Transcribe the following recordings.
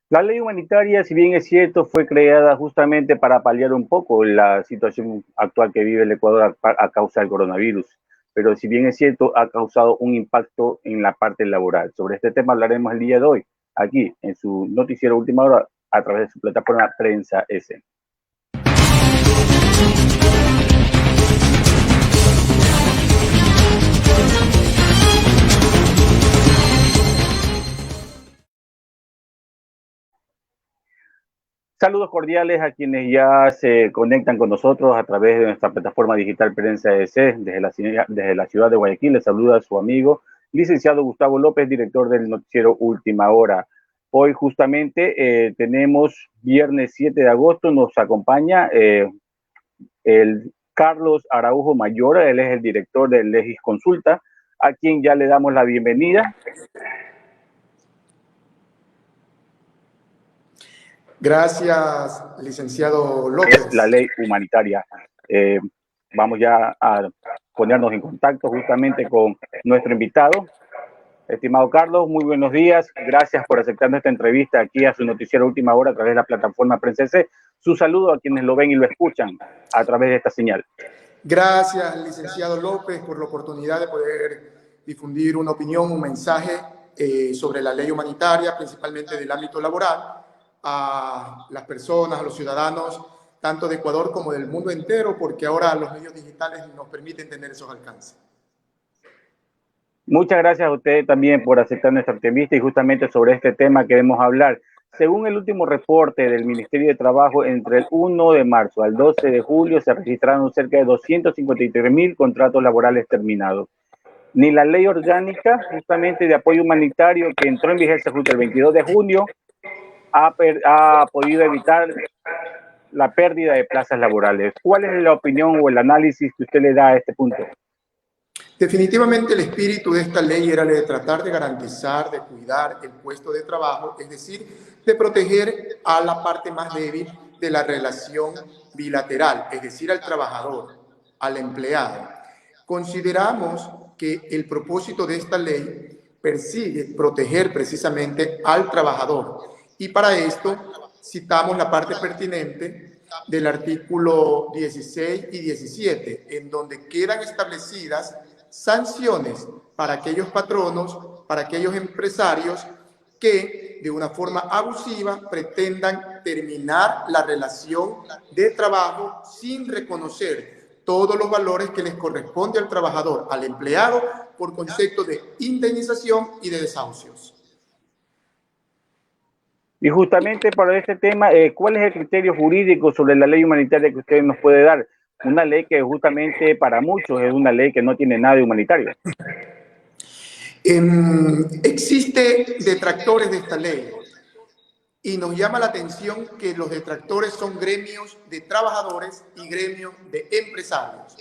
La ley humanitaria, si bien es cierto, fue creada justamente para paliar un poco la situación actual que vive el Ecuador a causa del coronavirus, pero si bien es cierto, ha causado un impacto en la parte laboral. Sobre este tema hablaremos el día de hoy, aquí en su noticiero Última Hora, a través de su plataforma Prensa S. Saludos cordiales a quienes ya se conectan con nosotros a través de nuestra plataforma digital Prensa EC desde la ciudad de Guayaquil. Les saluda a su amigo, licenciado Gustavo López, director del noticiero Última Hora. Hoy justamente tenemos viernes 7 de agosto, nos acompaña el Carlos Araujo Mayor, él es el director de Legis Consulta, a quien ya le damos la bienvenida. Gracias, licenciado López. Es la ley humanitaria. Vamos ya a ponernos en contacto justamente con nuestro invitado. Estimado Carlos, muy buenos días. Gracias por aceptar esta entrevista aquí a su noticiero Última Hora a través de la plataforma Prensa S. Su saludo a quienes lo ven y lo escuchan a través de esta señal. Gracias, licenciado López, por la oportunidad de poder difundir una opinión, un mensaje sobre la ley humanitaria, principalmente del ámbito laboral, a las personas, a los ciudadanos, tanto de Ecuador como del mundo entero, porque ahora los medios digitales nos permiten tener esos alcances. Muchas gracias a usted también por aceptar nuestra entrevista y justamente sobre este tema queremos hablar. Según el último reporte del Ministerio de Trabajo, entre el 1 de marzo al 12 de julio se registraron cerca de 253.000 contratos laborales terminados. Ni la ley orgánica justamente de apoyo humanitario que entró en vigencia justo el 22 de junio ha podido evitar la pérdida de plazas laborales. ¿Cuál es la opinión o el análisis que usted le da a este punto? Definitivamente el espíritu de esta ley era el de tratar de garantizar, de cuidar el puesto de trabajo, es decir, de proteger a la parte más débil de la relación bilateral, es decir, al trabajador, al empleado. Consideramos que el propósito de esta ley persigue proteger precisamente al trabajador y para esto citamos la parte pertinente del artículo 16 y 17, en donde quedan establecidas sanciones para aquellos patronos, para aquellos empresarios que de una forma abusiva pretendan terminar la relación de trabajo sin reconocer todos los valores que les corresponde al trabajador, al empleado, por concepto de indemnización y de desahucios. Y justamente para este tema, ¿cuál es el criterio jurídico sobre la ley humanitaria que usted nos puede dar? Una ley que justamente para muchos es una ley que no tiene nada de humanitario. Existe detractores de esta ley y nos llama la atención que los detractores son gremios de trabajadores y gremios de empresarios.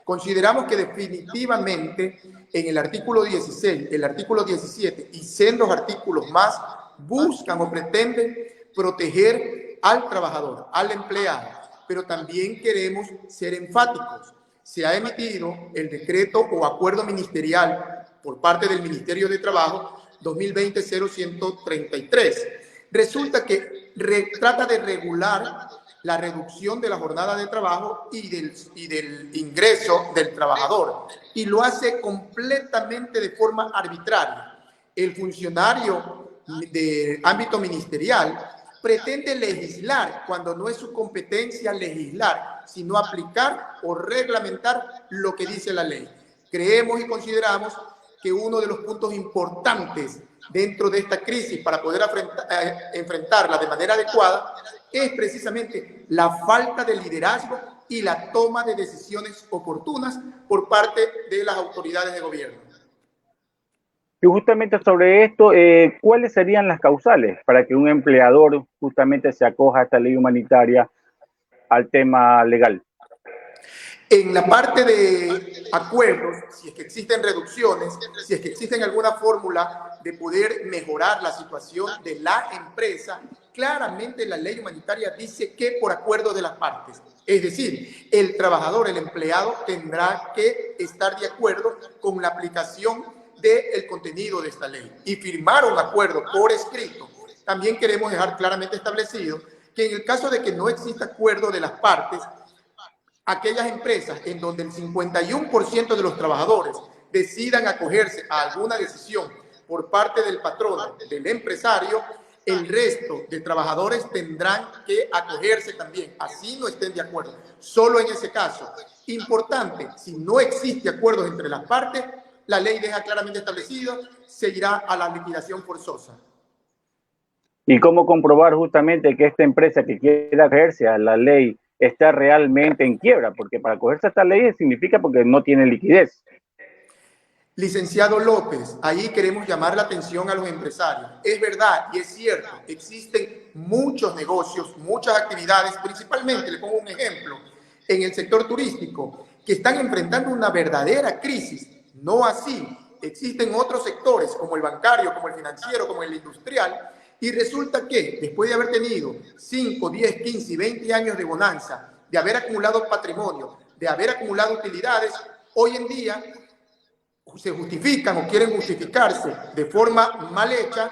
Consideramos que definitivamente en el artículo 16, el artículo 17 y sendos artículos más buscan o pretenden proteger al trabajador, al empleado, pero también queremos ser enfáticos. Se ha emitido el decreto o acuerdo ministerial por parte del Ministerio de Trabajo 2020-0133. Resulta que trata de regular la reducción de la jornada de trabajo y del ingreso del trabajador, y lo hace completamente de forma arbitraria. El funcionario de ámbito ministerial pretende legislar cuando no es su competencia legislar, sino aplicar o reglamentar lo que dice la ley. Creemos y consideramos que uno de los puntos importantes dentro de esta crisis para poder enfrentarla de manera adecuada es precisamente la falta de liderazgo y la toma de decisiones oportunas por parte de las autoridades de gobierno. Y justamente sobre esto, ¿cuáles serían las causales para que un empleador justamente se acoja a esta ley humanitaria al tema legal? En la parte de acuerdos, si es que existen reducciones, si es que existen alguna fórmula de poder mejorar la situación de la empresa, claramente la ley humanitaria dice que por acuerdo de las partes. Es decir, el trabajador, el empleado, tendrá que estar de acuerdo con la aplicación del contenido de esta ley y firmar un acuerdo por escrito También queremos dejar claramente establecido que en el caso de que no exista acuerdo de las partes, aquellas empresas en donde el 51% de los trabajadores decidan acogerse a alguna decisión por parte del patrono, del empresario, el resto de trabajadores tendrán que acogerse también, así no estén de acuerdo. Solo en ese caso, importante, si no existe acuerdo entre las partes, la ley deja claramente establecido, se irá a la liquidación forzosa. ¿Y cómo comprobar justamente que esta empresa que quiera acogerse a la ley está realmente en quiebra? Porque para acogerse a esta ley significa porque no tiene liquidez. Licenciado López, ahí queremos llamar la atención a los empresarios. Es verdad y es cierto, existen muchos negocios, muchas actividades, principalmente, le pongo un ejemplo, en el sector turístico, que están enfrentando una verdadera crisis. No así, existen otros sectores, como el bancario, como el financiero, como el industrial, y resulta que después de haber tenido 5, 10, 15 y 20 años de bonanza, de haber acumulado patrimonio, de haber acumulado utilidades, hoy en día se justifican o quieren justificarse de forma mal hecha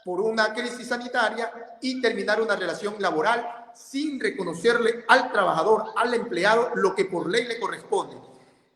por una crisis sanitaria y terminar una relación laboral sin reconocerle al trabajador, al empleado, lo que por ley le corresponde.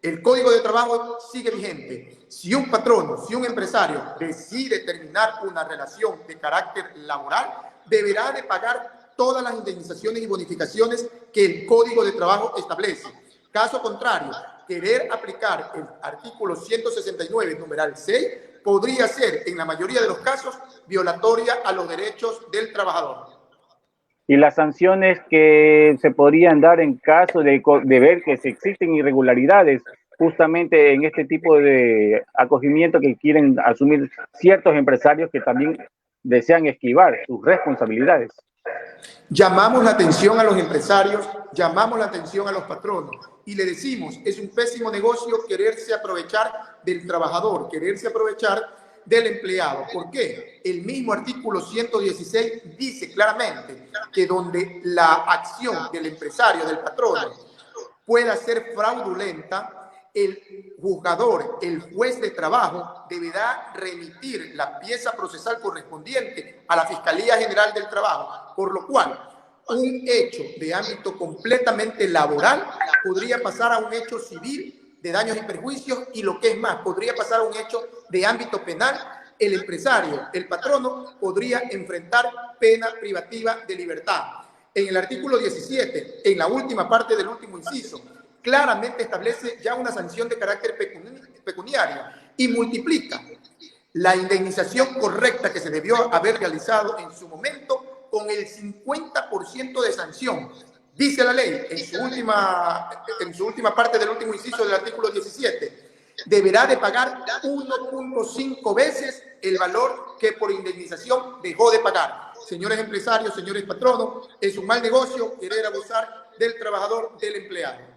El Código de Trabajo sigue vigente. Si un patrono, si un empresario decide terminar una relación de carácter laboral, deberá de pagar todas las indemnizaciones y bonificaciones que el Código de Trabajo establece. Caso contrario, querer aplicar el artículo 169, numeral 6, podría ser, en la mayoría de los casos, violatoria a los derechos del trabajador. Y las sanciones que se podrían dar en caso de ver que se existen irregularidades justamente en este tipo de acogimiento que quieren asumir ciertos empresarios que también desean esquivar sus responsabilidades. Llamamos la atención a los empresarios, llamamos la atención a los patronos y le decimos, es un pésimo negocio quererse aprovechar del trabajador, quererse aprovechar del empleado. ¿Por qué? El mismo artículo 116 dice claramente que donde la acción del empresario, del patrono, pueda ser fraudulenta, el juzgador, el juez de trabajo, deberá remitir la pieza procesal correspondiente a la Fiscalía General del Trabajo, por lo cual un hecho de ámbito completamente laboral podría pasar a un hecho civil de daños y perjuicios y lo que es más, podría pasar a un hecho de ámbito penal. El empresario, el patrono, podría enfrentar pena privativa de libertad. En el artículo 17, en la última parte del último inciso, claramente establece ya una sanción de carácter pecuniario y multiplica la indemnización correcta que se debió haber realizado en su momento con el 50% de sanción. Dice la ley en su última parte del último inciso del artículo 17, deberá de pagar 1.5 veces el valor que por indemnización dejó de pagar. Señores empresarios, señores patronos, es un mal negocio querer abusar del trabajador, del empleado.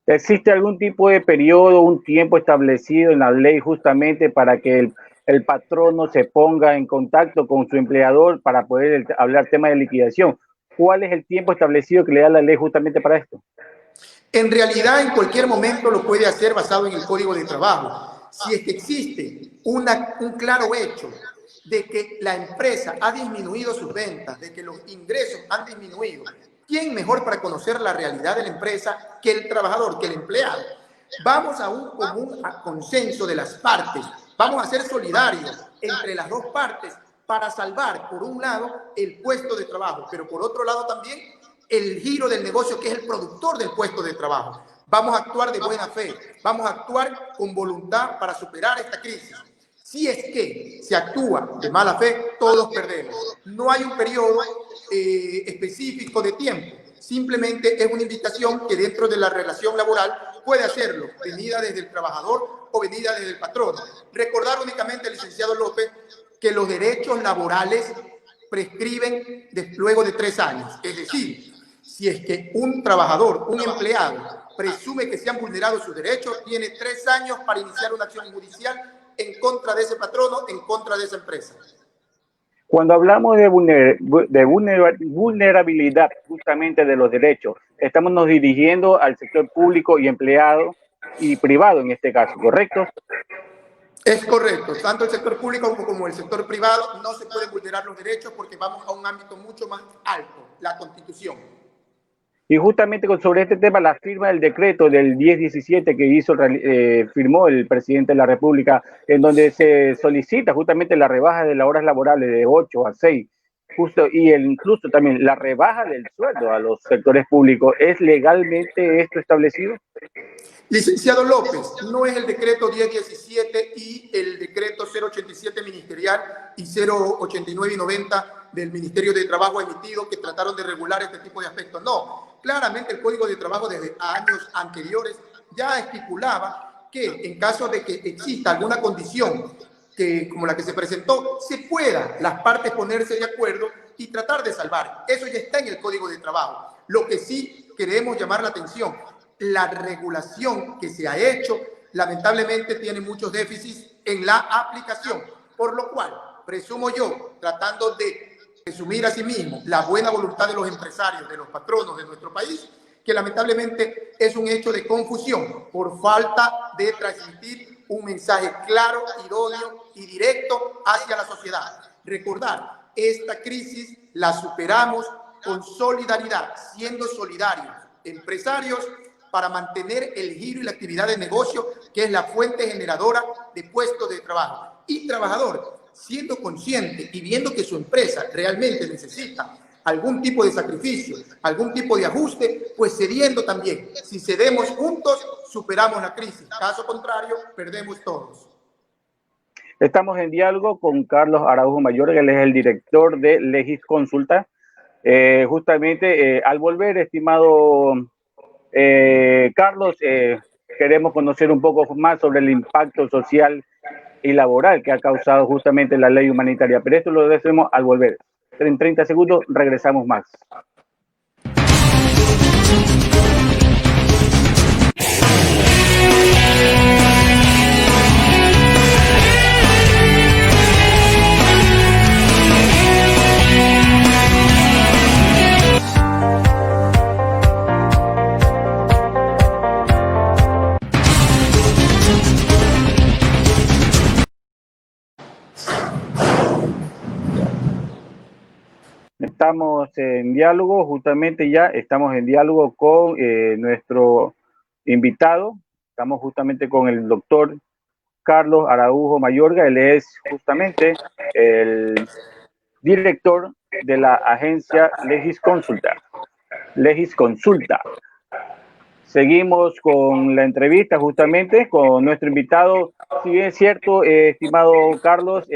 ¿Existe algún tipo de periodo, un tiempo establecido en la ley justamente para que el patrono se ponga en contacto con su empleador para poder hablar tema de liquidación? ¿Cuál es el tiempo establecido que le da la ley justamente para esto? En realidad, en cualquier momento lo puede hacer basado en el Código de Trabajo. Si es que existe un claro hecho de que la empresa ha disminuido sus ventas, de que los ingresos han disminuido, ¿quién mejor para conocer la realidad de la empresa que el trabajador, que el empleado? Vamos a un común consenso de las partes, vamos a ser solidarios entre las dos partes para salvar, por un lado, el puesto de trabajo, pero por otro lado también el giro del negocio, que es el productor del puesto de trabajo. Vamos a actuar de buena fe, vamos a actuar con voluntad para superar esta crisis. Si es que se actúa de mala fe, todos perdemos. No hay un periodo específico de tiempo. Simplemente es una invitación que dentro de la relación laboral puede hacerlo, venida desde el trabajador o venida desde el patrón. Recordar únicamente, licenciado López, que los derechos laborales prescriben luego de 3 años. Es decir, si es que un trabajador, un empleado, presume que se han vulnerado sus derechos, tiene 3 años para iniciar una acción judicial en contra de ese patrono, en contra de esa empresa. Cuando hablamos de vulnerabilidad justamente de los derechos, estamos nos dirigiendo al sector público y empleado y privado en este caso, ¿correcto? Es correcto, tanto el sector público como el sector privado no se pueden vulnerar los derechos porque vamos a un ámbito mucho más alto, la Constitución. Y justamente sobre este tema, la firma del decreto del 1017 que firmó el presidente de la República, en donde se solicita justamente la rebaja de las horas laborales de 8 a 6, incluso también la rebaja del sueldo a los sectores públicos. ¿Es legalmente esto establecido? Licenciado López, no es el decreto 1017 y el decreto 087 ministerial y 089 y 90 del Ministerio de Trabajo emitido que trataron de regular este tipo de aspectos. No, claramente el Código de Trabajo desde años anteriores ya estipulaba que en caso de que exista alguna condición como la que se presentó, se pueda las partes ponerse de acuerdo y tratar de salvar. Eso ya está en el Código de Trabajo. Lo que sí queremos llamar la atención, la regulación que se ha hecho lamentablemente tiene muchos déficits en la aplicación, por lo cual presumo yo, tratando de presumir a sí mismo la buena voluntad de los empresarios, de los patronos de nuestro país, que lamentablemente es un hecho de confusión por falta de transmitir un mensaje claro, idóneo y directo hacia la sociedad. Recordar, esta crisis la superamos con solidaridad, siendo solidarios, empresarios, para mantener el giro y la actividad de negocio, que es la fuente generadora de puestos de trabajo. Y trabajador, siendo consciente y viendo que su empresa realmente necesita algún tipo de sacrificio, algún tipo de ajuste, pues cediendo también. Si cedemos juntos, superamos la crisis. Caso contrario, perdemos todos. Estamos en diálogo con Carlos Araujo Mayor, que él es el director de Legis Consulta. Justamente al volver, estimado Carlos, queremos conocer un poco más sobre el impacto social y laboral que ha causado justamente la ley humanitaria, pero esto lo decimos al volver. En 30 segundos regresamos más. Estamos en diálogo, justamente ya estamos en diálogo con nuestro invitado. Estamos justamente con el doctor Carlos Araujo Mayorga. Él es justamente el director de la agencia Legis Consulta. Legis Consulta. Seguimos con la entrevista justamente con nuestro invitado. Si bien es cierto, estimado Carlos,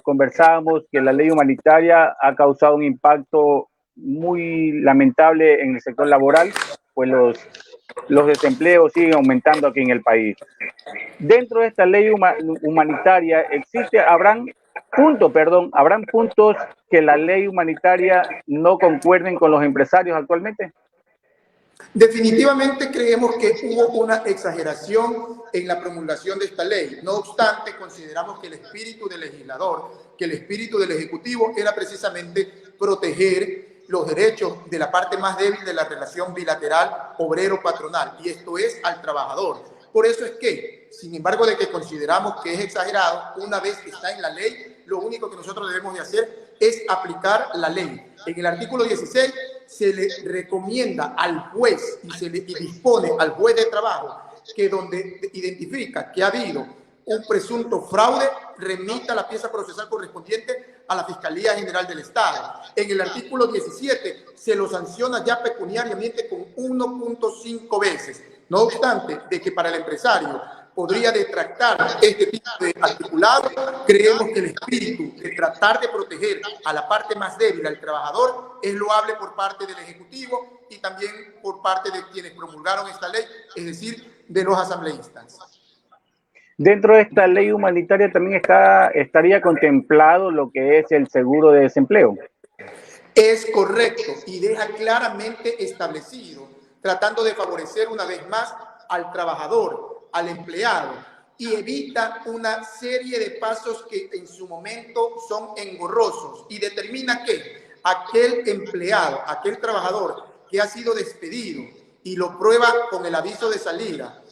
conversábamos que la ley humanitaria ha causado un impacto muy lamentable en el sector laboral, pues los desempleos siguen aumentando aquí en el país. Dentro de esta ley humanitaria habrán puntos que la ley humanitaria no concuerden con los empresarios actualmente. Definitivamente creemos que hubo una exageración en la promulgación de esta ley. No obstante, consideramos que el espíritu del legislador, que el espíritu del Ejecutivo era precisamente proteger los derechos de la parte más débil de la relación bilateral obrero-patronal, y esto es al trabajador. Por eso es que, sin embargo de que consideramos que es exagerado, una vez que está en la ley, lo único que nosotros debemos de hacer es aplicar la ley. En el artículo 16 se le recomienda al juez y dispone al juez de trabajo que donde identifica que ha habido un presunto fraude, remita la pieza procesal correspondiente a la Fiscalía General del Estado. En el artículo 17 se lo sanciona ya pecuniariamente con 1.5 veces. No obstante, de que para el empresario podría detractar este tipo de articulado, creemos que el espíritu de tratar de proteger a la parte más débil, al trabajador, es loable por parte del Ejecutivo y también por parte de quienes promulgaron esta ley, es decir, de los asambleístas. Dentro de esta ley humanitaria también estaría contemplado lo que es el seguro de desempleo. Es correcto y deja claramente establecido, tratando de favorecer una vez más al trabajador, al empleado, y evita una serie de pasos que en su momento son engorrosos, y determina que aquel empleado, aquel trabajador que ha sido despedido y lo prueba con el aviso de salida,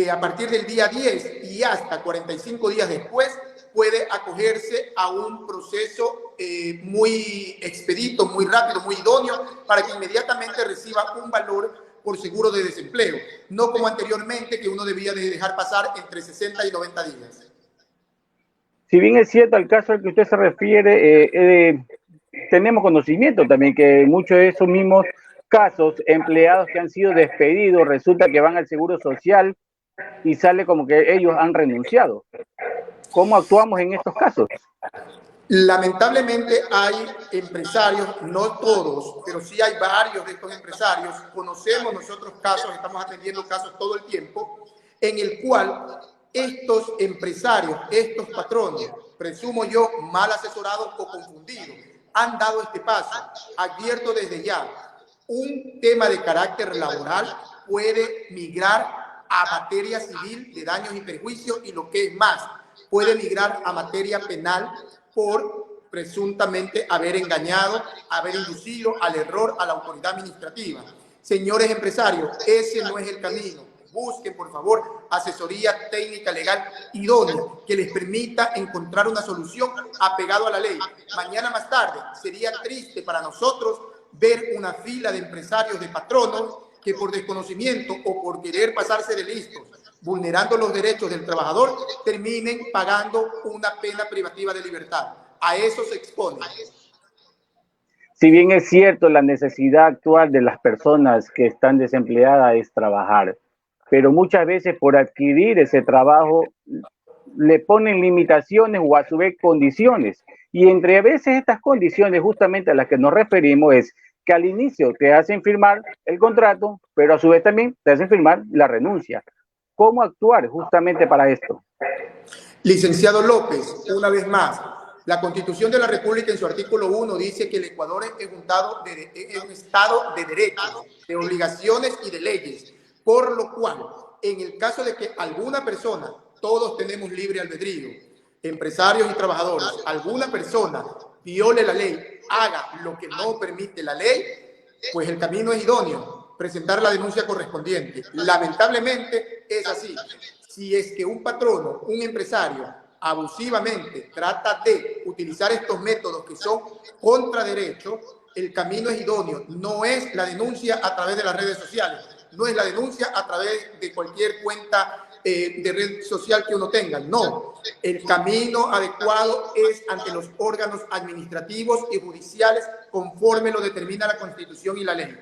a partir del día 10 y hasta 45 días después puede acogerse a un proceso muy expedito, muy rápido, muy idóneo, para que inmediatamente reciba un valor por seguro de desempleo, no como anteriormente, que uno debía de dejar pasar entre 60 y 90 días. Si bien es cierto el caso al que usted se refiere, tenemos conocimiento también que muchos de esos mismos casos, empleados que han sido despedidos, resulta que van al Seguro Social y sale como que ellos han renunciado. ¿Cómo actuamos en estos casos? Lamentablemente hay empresarios, no todos, pero sí hay varios de estos empresarios. Conocemos nosotros casos, estamos atendiendo casos todo el tiempo, en el cual estos empresarios, estos patronos, presumo yo, mal asesorados o confundidos, han dado este paso. Advierto desde ya, un tema de carácter laboral puede migrar a materia civil de daños y perjuicios, y lo que es más, puede migrar a materia penal por presuntamente haber engañado, haber inducido al error a la autoridad administrativa. Señores empresarios, ese no es el camino. Busquen, por favor, asesoría técnica legal idónea que les permita encontrar una solución apegado a la ley. Mañana más tarde sería triste para nosotros ver una fila de empresarios, de patronos, que por desconocimiento o por querer pasarse de listos, vulnerando los derechos del trabajador, terminen pagando una pena privativa de libertad. A eso se expone. Si bien es cierto, la necesidad actual de las personas que están desempleadas es trabajar, pero muchas veces por adquirir ese trabajo le ponen limitaciones o a su vez condiciones. Y entre a veces estas condiciones justamente a las que nos referimos es que al inicio te hacen firmar el contrato, pero a su vez también te hacen firmar la renuncia. ¿Cómo actuar justamente para esto? Licenciado López, una vez más, la Constitución de la República en su artículo 1 dice que el Ecuador es un Estado de derechos, de obligaciones y de leyes, por lo cual, en el caso de que alguna persona, todos tenemos libre albedrío, empresarios y trabajadores, alguna persona viole la ley, haga lo que no permite la ley, pues el camino es idóneo, presentar la denuncia correspondiente. Lamentablemente es así. Si es que un patrono, un empresario, abusivamente trata de utilizar estos métodos que son contra derecho, el camino es idóneo. No es la denuncia a través de las redes sociales, no es la denuncia a través de cualquier cuenta de red social que uno tenga. No, el camino adecuado es ante los órganos administrativos y judiciales conforme lo determina la Constitución y la ley.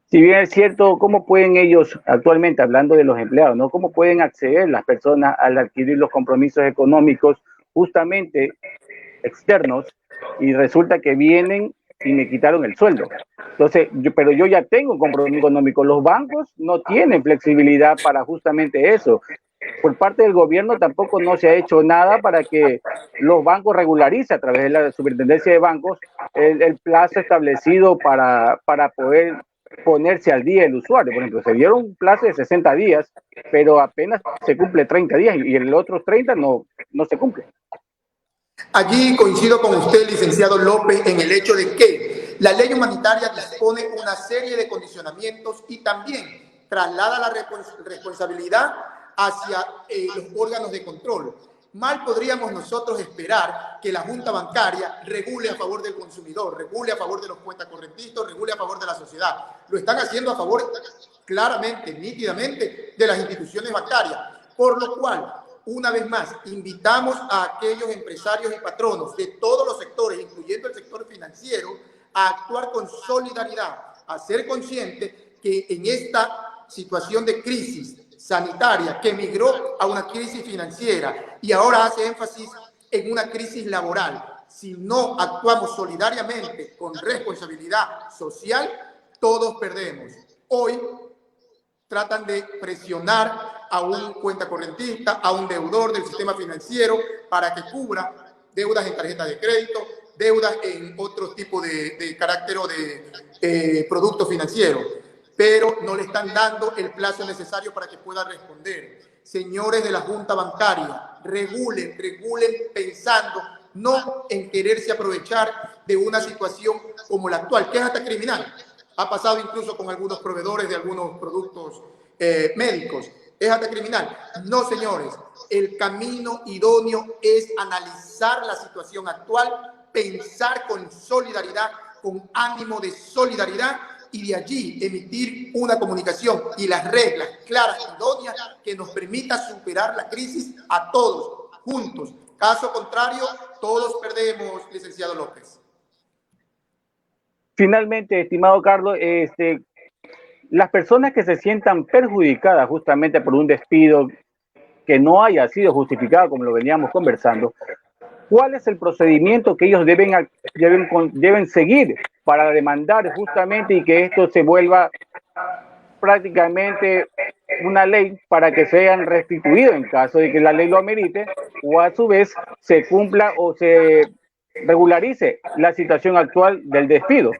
Si bien es cierto, ¿cómo pueden ellos, actualmente hablando de los empleados, ¿no? ¿Cómo pueden acceder las personas al adquirir los compromisos económicos justamente externos y resulta que vienen y me quitaron el sueldo? Entonces, pero yo ya tengo un compromiso económico. Los bancos no tienen flexibilidad para justamente eso. Por parte del gobierno tampoco no se ha hecho nada para que los bancos regularicen a través de la superintendencia de bancos el plazo establecido para poder ponerse al día el usuario. Por ejemplo, se dieron un plazo de 60 días, pero apenas se cumple 30 días y el otro 30 no se cumple. Allí coincido con usted, licenciado López, en el hecho de que la ley humanitaria dispone una serie de condicionamientos y también traslada la responsabilidad hacia los órganos de control. Mal podríamos nosotros esperar que la Junta Bancaria regule a favor del consumidor, regule a favor de los cuentacorrentistas, regule a favor de la sociedad. Lo están haciendo a favor claramente, nítidamente, de las instituciones bancarias. Por lo cual, una vez más, invitamos a aquellos empresarios y patronos de todos los sectores, incluyendo el sector financiero, a actuar con solidaridad, a ser conscientes que en esta situación de crisis sanitaria que migró a una crisis financiera y ahora hace énfasis en una crisis laboral, si no actuamos solidariamente con responsabilidad social, todos perdemos. Hoy tratan de presionar a un cuentacorrentista, a un deudor del sistema financiero para que cubra deudas en tarjeta de crédito, deudas en otro tipo de carácter o de producto financiero, pero no le están dando el plazo necesario para que pueda responder. Señores de la Junta Bancaria, regulen pensando no en quererse aprovechar de una situación como la actual, que es hasta criminal. Ha pasado incluso con algunos proveedores de algunos productos médicos. ¿Es acta criminal? No, señores. El camino idóneo es analizar la situación actual, pensar con solidaridad, con ánimo de solidaridad, y de allí emitir una comunicación y las reglas claras y idóneas que nos permita superar la crisis a todos, juntos. Caso contrario, todos perdemos, licenciado López. Finalmente, estimado Carlos, las personas que se sientan perjudicadas justamente por un despido que no haya sido justificado, como lo veníamos conversando, ¿cuál es el procedimiento que ellos deben seguir para demandar justamente y que esto se vuelva prácticamente una ley para que sean restituidos en caso de que la ley lo amerite, o a su vez se cumpla o se regularice la situación actual del despido?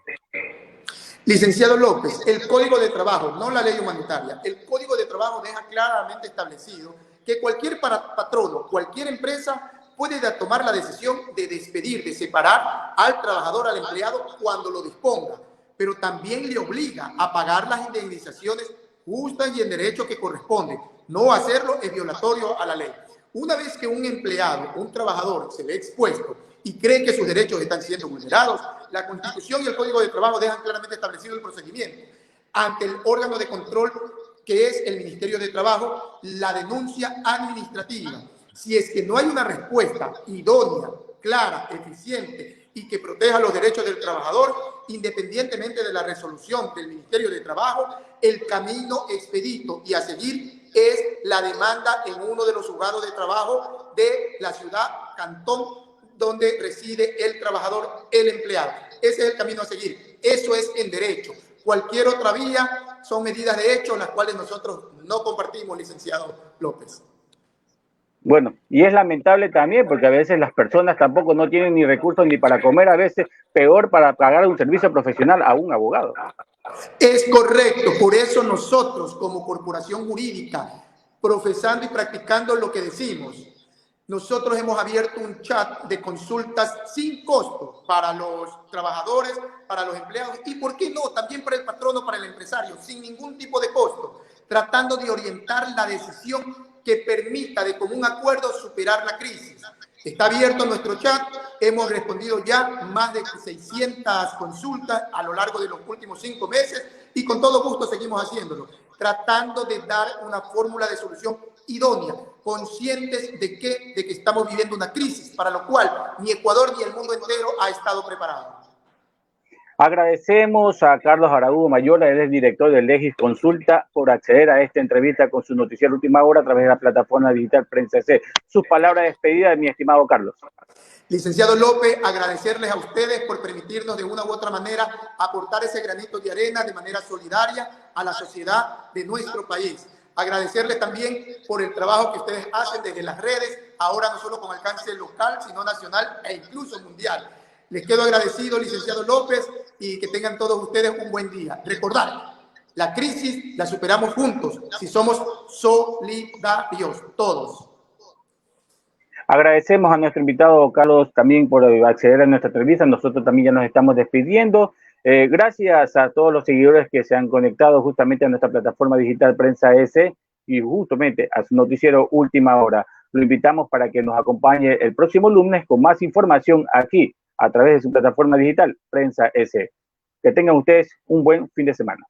Licenciado López, el Código de Trabajo, no la ley humanitaria, el Código de Trabajo deja claramente establecido que cualquier patrono, cualquier empresa puede tomar la decisión de despedir, de separar al trabajador, al empleado, cuando lo disponga, pero también le obliga a pagar las indemnizaciones justas y en derecho que corresponden. No hacerlo es violatorio a la ley. Una vez que un empleado, un trabajador, se ve expuesto y cree que sus derechos están siendo vulnerados, la Constitución y el Código de Trabajo dejan claramente establecido el procedimiento ante el órgano de control que es el Ministerio de Trabajo, la denuncia administrativa. Si es que no hay una respuesta idónea, clara, eficiente y que proteja los derechos del trabajador, independientemente de la resolución del Ministerio de Trabajo, el camino expedito y a seguir es la demanda en uno de los juzgados de trabajo de la ciudad, cantón, donde reside el trabajador, el empleado. Ese es el camino a seguir. Eso es en derecho. Cualquier otra vía son medidas de hecho, las cuales nosotros no compartimos, licenciado López. Bueno, y es lamentable también porque a veces las personas tampoco no tienen ni recursos ni para comer, a veces peor para pagar un servicio profesional a un abogado. Es correcto, por eso nosotros como corporación jurídica, profesando y practicando lo que decimos, nosotros hemos abierto un chat de consultas sin costo para los trabajadores, para los empleados y, ¿por qué no?, también para el patrono, para el empresario, sin ningún tipo de costo, tratando de orientar la decisión que permita de común acuerdo superar la crisis. Está abierto nuestro chat, hemos respondido ya más de 600 consultas a lo largo de los últimos 5 meses y con todo gusto seguimos haciéndolo, tratando de dar una fórmula de solución idónea, conscientes de que estamos viviendo una crisis para lo cual ni Ecuador ni el mundo entero ha estado preparado. Agradecemos a Carlos Araújo Mayola, él es director del Legis Consulta, por acceder a esta entrevista con su noticiero Última Hora a través de la plataforma digital Prensa EC. Sus palabras de despedida, mi estimado Carlos. Licenciado López, agradecerles a ustedes por permitirnos de una u otra manera aportar ese granito de arena de manera solidaria a la sociedad de nuestro país. Agradecerles también por el trabajo que ustedes hacen desde las redes, ahora no solo con alcance local, sino nacional e incluso mundial. Les quedo agradecido, licenciado López, y que tengan todos ustedes un buen día. Recordar, la crisis la superamos juntos, si somos solidarios, todos. Agradecemos a nuestro invitado Carlos también por acceder a nuestra entrevista. Nosotros también ya nos estamos despidiendo. Gracias a todos los seguidores que se han conectado justamente a nuestra plataforma digital Prensa EC y justamente a su noticiero Última Hora. Lo invitamos para que nos acompañe el próximo lunes con más información aquí a través de su plataforma digital Prensa EC. Que tengan ustedes un buen fin de semana.